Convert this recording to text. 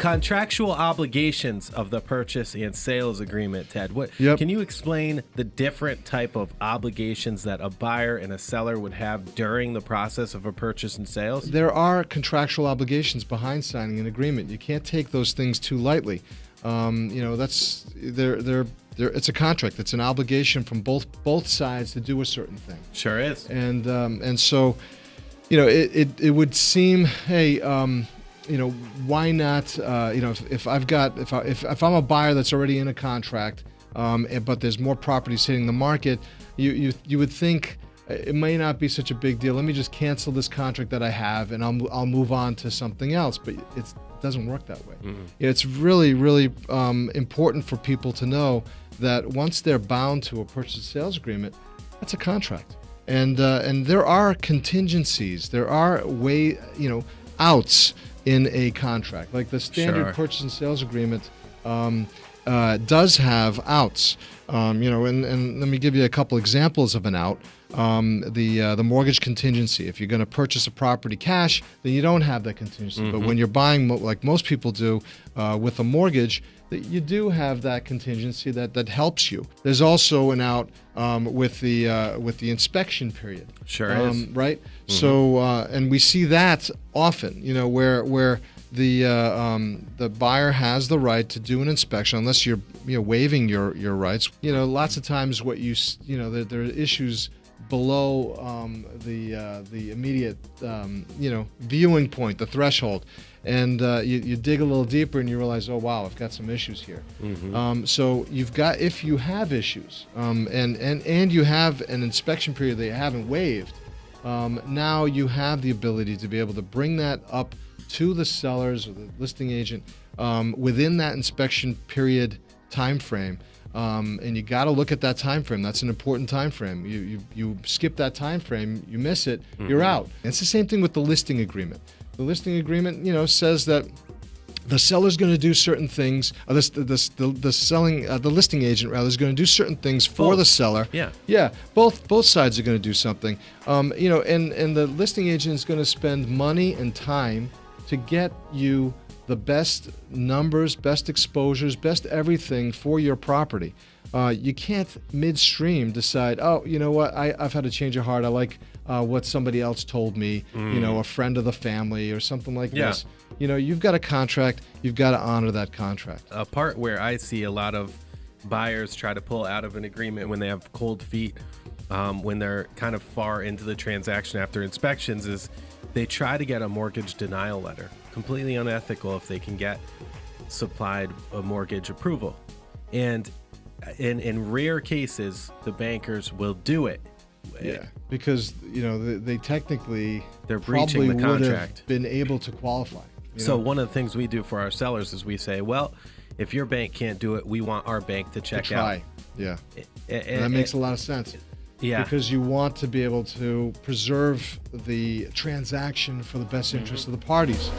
Contractual obligations of the purchase and sales agreement, Ted. Can you explain the different type of obligations that a buyer and a seller would have during the process of a purchase and sales? There are contractual obligations behind signing an agreement. You can't take those things too lightly. It's a contract. It's an obligation from both sides to do a certain thing. Sure is. And so, it would seem, hey, why not? If I'm a buyer that's already in a contract, but there's more property hitting the market, you would think it may not be such a big deal. Let me just cancel this contract that I have, and I'll move on to something else. But it doesn't work that way. Mm-hmm. It's really, really important for people to know that once they're bound to a purchase and sales agreement, that's a contract, and there are contingencies. There are outs in a contract. Like the standard purchase and sales agreement does have outs. And let me give you a couple examples of an out. The mortgage contingency. If you're going to purchase a property cash, then you don't have that contingency. Mm-hmm. But when you're buying, like most people do, with a mortgage, you do have that contingency that helps you. There's also an out with the inspection period. Sure is. Right. Mm-hmm. So and we see that often. Where the buyer has the right to do an inspection unless you're waiving your rights. Lots of times there are issues below the immediate viewing point, the threshold, and you dig a little deeper and you realize, oh wow, I've got some issues here. Mm-hmm. So if you have issues and you have an inspection period that you haven't waived, now you have the ability to be able to bring that up to the sellers or the listing agent within that inspection period time frame. And you got to look at that time frame. That's an important time frame. You skip that time frame, you miss it, mm-hmm. you're out. And it's the same thing with the listing agreement. The listing agreement, says that the seller's going to do certain things. The listing agent rather is going to do certain things for the seller. Yeah. Both sides are going to do something. And the listing agent is going to spend money and time to get you the best numbers, best exposures, best everything for your property. You can't midstream decide, oh, you know what, I've had a change of heart. I like what somebody else told me, a friend of the family or something like this. You've got a contract. You've got to honor that contract. A part where I see a lot of buyers try to pull out of an agreement when they have cold feet, when they're kind of far into the transaction after inspections, is they try to get a mortgage denial letter. Completely unethical if they can get supplied a mortgage approval. And in rare cases, the bankers will do it. Yeah, because they technically they're breaching the contract. Would have been able to qualify. So one of the things we do for our sellers is we say, well, if your bank can't do it, we want our bank to check out. Yeah, and that makes a lot of sense. Yeah, because you want to be able to preserve the transaction for the best interest of the parties.